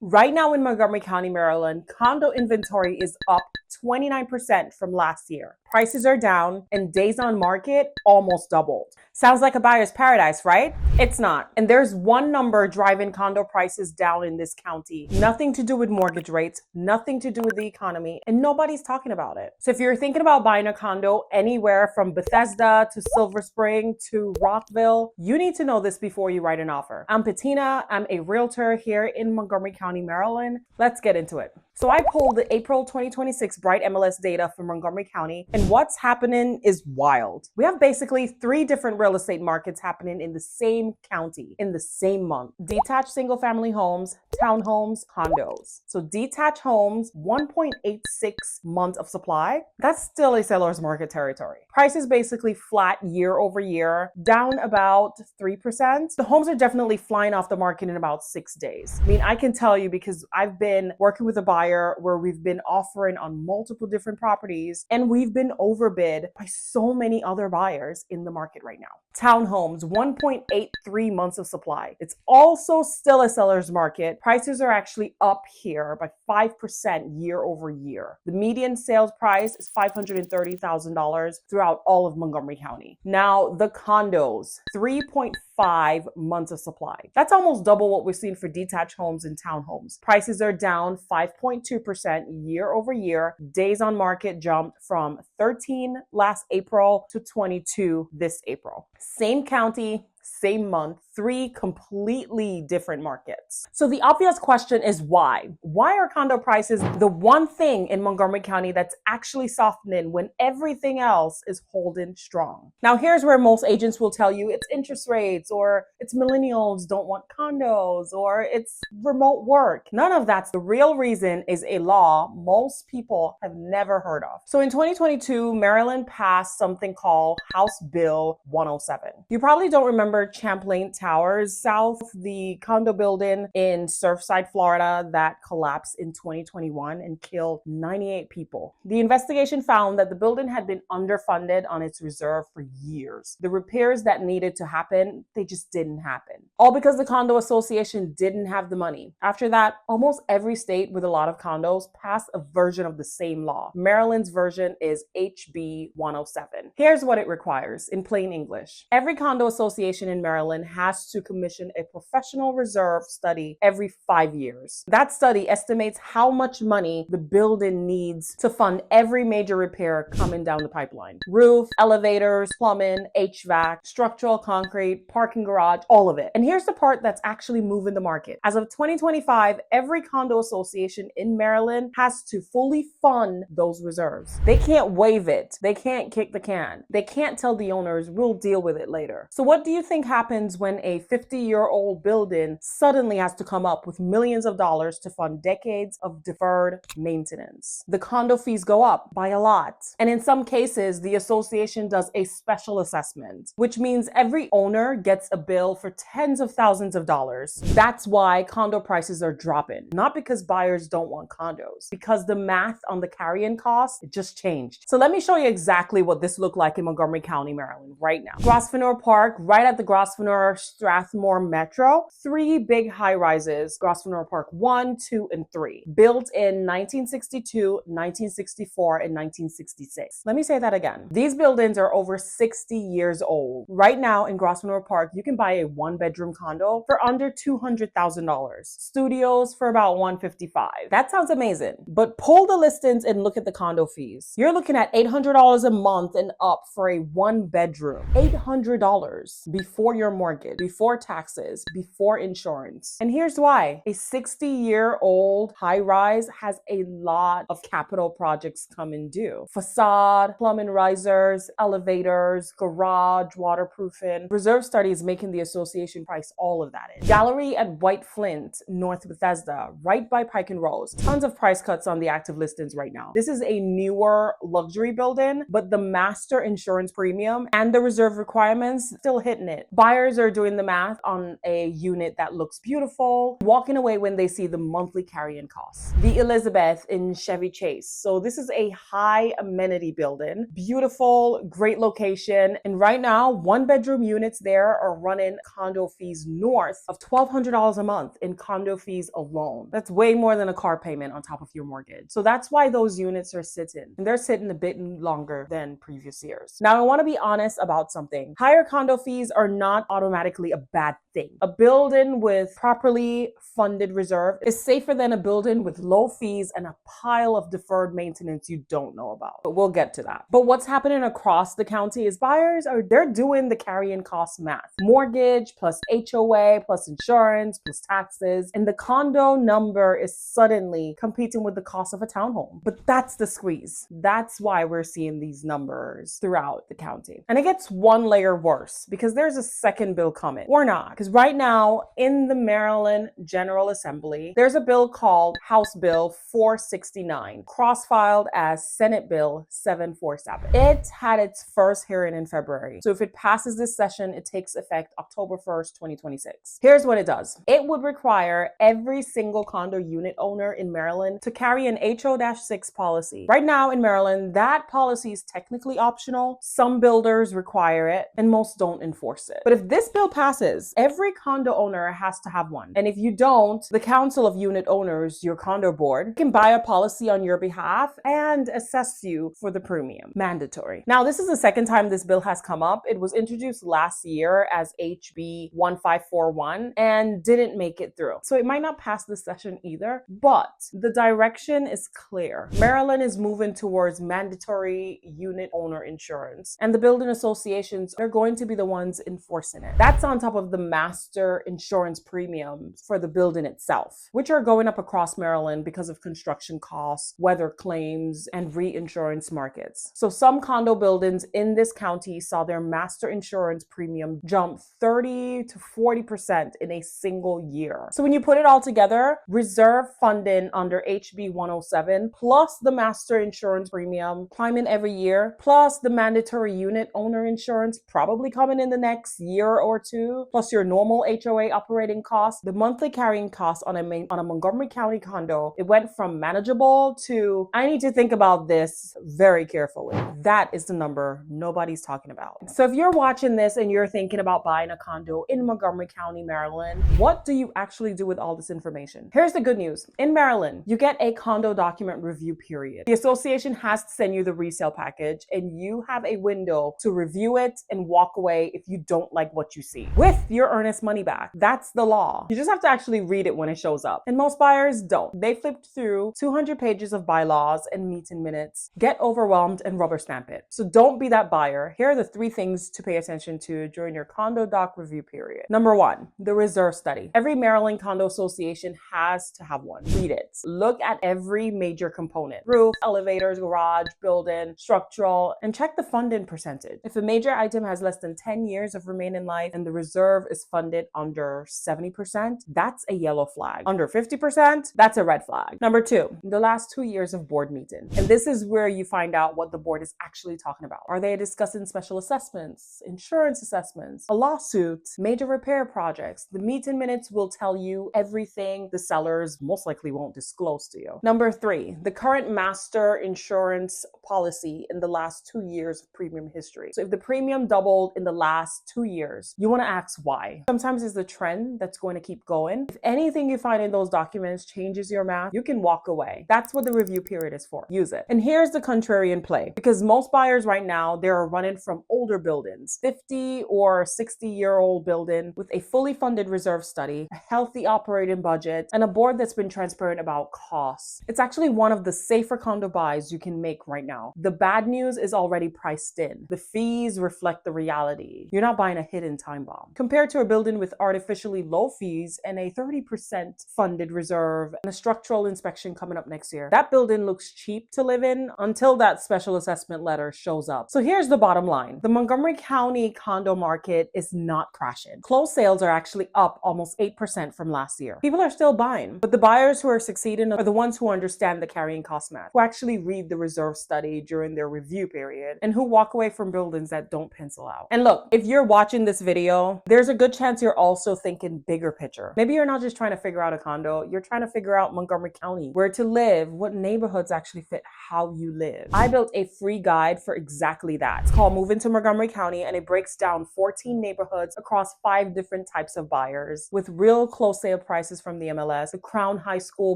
Right now in Montgomery County, Maryland, condo inventory is up 29% from last year. Prices are down and days on market almost doubled. Sounds like a buyer's paradise, right? It's not. And there's one number driving condo prices down in this county. Nothing to do with mortgage rates, nothing to do with the economy, and nobody's talking about it. So if you're thinking about buying a condo anywhere from Bethesda to Silver Spring to Rockville, you need to know this before you write an offer. I'm Patina. I'm a realtor here in Montgomery County, Maryland. Let's get into it. So I pulled the April 2026 Bright MLS data from Montgomery County, and what's happening is wild. We have basically 3 different real estate markets happening in the same county in the same month. Detached single family homes, townhomes, condos. So detached homes, 1.86 months of supply. That's still a seller's market territory. Price is basically flat year over year, down about 3%. The homes are definitely flying off the market in about 6 days. I mean, I can tell you because I've been working with a buyer where we've been offering on multiple different properties and we've been overbid by so many other buyers in the market right now. Townhomes, 1.83 months of supply. It's also still a seller's market. Prices are actually up here by 5% year over year. The median sales price is $530,000 throughout all of Montgomery County. Now, the condos, 3.5 months of supply. That's almost double what we've seen for detached homes and townhomes. Prices are down 5.2% year over year. Days on market jumped from 13 last April to 22 this April. Same county, same month, 3 completely different markets. So the obvious question is why? Why are condo prices the one thing in Montgomery County that's actually softening when everything else is holding strong? Now here's where most agents will tell you it's interest rates, or it's millennials don't want condos, or it's remote work. None of that's the real reason is a law most people have never heard of. So in 2022, Maryland passed something called House Bill 107. You probably don't remember Champlain Towers South, the condo building in Surfside, Florida that collapsed in 2021 and killed 98 people. The investigation found that the building had been underfunded on its reserve for years. The repairs that needed to happen, they just didn't happen. All because the condo association didn't have the money. After that, almost every state with a lot of condos passed a version of the same law. Maryland's version is HB 107. Here's what it requires in plain English. Every condo association in Maryland has to commission a professional reserve study every 5 years. That study estimates how much money the building needs to fund every major repair coming down the pipeline. Roof, elevators, plumbing, HVAC, structural concrete, parking garage, all of it. And here's the part that's actually moving the market. As of 2025, every condo association in Maryland has to fully fund those reserves. They can't waive it. They can't kick the can. They can't tell the owners, we'll deal with it later. So what do you think happens when a 50-year-old building suddenly has to come up with millions of dollars to fund decades of deferred maintenance? The condo fees go up by a lot. And in some cases, the association does a special assessment, which means every owner gets a bill for tens of thousands of dollars. That's why condo prices are dropping. Not because buyers don't want condos, because the math on the carrying cost, it just changed. So let me show you exactly what this looked like in Montgomery County, Maryland right now. Grosvenor Park, right at the Grosvenor Strathmore Metro, 3 big high-rises, Grosvenor Park 1, 2, and 3, built in 1962, 1964, and 1966. Let me say that again. These buildings are over 60 years old. Right now in Grosvenor Park, you can buy a 1-bedroom condo for under $200,000. Studios for about $155,000. That sounds amazing, but pull the listings and look at the condo fees. You're looking at $800 a month and up for a 1-bedroom. $800 before your mortgage, before taxes, before insurance. And here's why. A 60-year-old high-rise has a lot of capital projects coming due. Facade, plumbing risers, elevators, garage, waterproofing. Reserve studies making the association price all of that in. Gallery at White Flint, North Bethesda, right by Pike and Rose. Tons of price cuts on the active listings right now. This is a newer luxury building, but the master insurance premium and the reserve requirements still hitting it. minute. Buyers are doing the math on a unit that looks beautiful, walking away when they see the monthly carrying costs. The Elizabeth in Chevy Chase. So this is a high amenity building, beautiful, great location. And right now, 1-bedroom units there are running condo fees north of $1,200 a month in condo fees alone. That's way more than a car payment on top of your mortgage. So that's why those units are sitting. And they're sitting a bit longer than previous years. Now, I want to be honest about something. Higher condo fees are not automatically a bad thing. A building with properly funded reserve is safer than a building with low fees and a pile of deferred maintenance you don't know about. But we'll get to that. But what's happening across the county is they're doing the carrying cost math. Mortgage plus HOA plus insurance plus taxes. And the condo number is suddenly competing with the cost of a townhome. But that's the squeeze. That's why we're seeing these numbers throughout the county. And it gets one layer worse because there's a second bill coming. Or not. Because right now in the Maryland General Assembly, there's a bill called House Bill 469, cross-filed as Senate Bill 747. It had its first hearing in February. So if it passes this session, it takes effect October 1st, 2026. Here's what it does. It would require every single condo unit owner in Maryland to carry an HO-6 policy. Right now in Maryland, that policy is technically optional. Some builders require it and most don't enforce it. But if this bill passes, every condo owner has to have one. And if you don't, the Council of Unit Owners, your condo board, can buy a policy on your behalf and assess you for the premium. Mandatory. Now, this is the second time this bill has come up. It was introduced last year as HB 1541 and didn't make it through. So it might not pass this session either, but the direction is clear. Maryland is moving towards mandatory unit owner insurance, and the building associations are going to be the ones enforcing it. That's on top of the master insurance premiums for the building itself, which are going up across Maryland because of construction costs, weather claims, and reinsurance markets. So some condo buildings in this county saw their master insurance premium jump 30 to 40% in a single year. So when you put it all together, reserve funding under HB 107 plus the master insurance premium climbing every year, plus the mandatory unit owner insurance probably coming in the next year or two, plus your normal HOA operating costs, the monthly carrying costs on a Montgomery County condo, it went from manageable to I need to think about this very carefully. That is the number nobody's talking about. So if you're watching this and you're thinking about buying a condo in Montgomery County, Maryland, what do you actually do with all this information? Here's the good news. In Maryland, you get a condo document review period. The association has to send you the resale package and you have a window to review it and walk away if you don't like what you see, with your earnest money back. That's the law. You just have to actually read it when it shows up. And most buyers don't. They flipped through 200 pages of bylaws and meeting minutes, get overwhelmed and rubber stamp it. So don't be that buyer. Here are the 3 things to pay attention to during your condo doc review period. Number 1, the reserve study. Every Maryland condo association has to have one. Read it. Look at every major component: roof, elevators, garage, building, structural, and check the funding percentage. If a major item has less than 10 years of remaining life and the reserve is funded under 70%, that's a yellow flag. Under 50%, that's a red flag. Number 2, the last 2 years of board meeting. And this is where you find out what the board is actually talking about. Are they discussing special assessments, insurance assessments, a lawsuit, major repair projects? The meeting minutes will tell you everything the sellers most likely won't disclose to you. Number 3, the current master insurance policy in the last 2 years of premium history. So if the premium doubled in the last 2 years, you want to ask why. Sometimes it's the trend that's going to keep going. If anything you find in those documents changes your math, you can walk away. That's what the review period is for. Use it. And here's the contrarian play, because most buyers right now, they're running from older buildings, 50 or 60-year-old building with a fully funded reserve study, a healthy operating budget, and a board that's been transparent about costs. It's actually one of the safer condo buys you can make right now. The bad news is already priced in. The fees reflect the reality. You're not buying a hidden time bomb. Compared to a building with artificially low fees and a 30% funded reserve and a structural inspection coming up next year, that building looks cheap to live in until that special assessment letter shows up. So here's the bottom line. The Montgomery County condo market is not crashing. Closed sales are actually up almost 8% from last year. People are still buying, but the buyers who are succeeding are the ones who understand the carrying cost math, who actually read the reserve study during their review period, and who walk away from buildings that don't pencil out. And look, if you're watching this video, there's a good chance you're also thinking bigger picture. Maybe you're not just trying to figure out a condo, you're trying to figure out Montgomery County, where to live, what neighborhoods actually fit how you live. I built a free guide for exactly that. It's called Move into Montgomery County, and it breaks down 14 neighborhoods across 5 different types of buyers with real close sale prices from the MLS, the Crown High School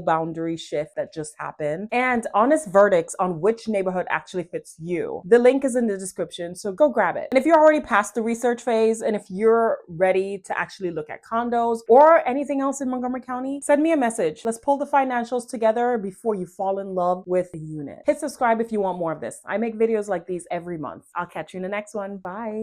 boundary shift that just happened, and honest verdicts on which neighborhood actually fits you. The link is in the description, so go grab it. And if you're already past the research phase, and if you're ready to actually look at condos or anything else in Montgomery County, send me a message. Let's pull the financials together before you fall in love with the unit. Hit subscribe if you want more of this. I make videos like these every month. I'll catch you in the next one. Bye.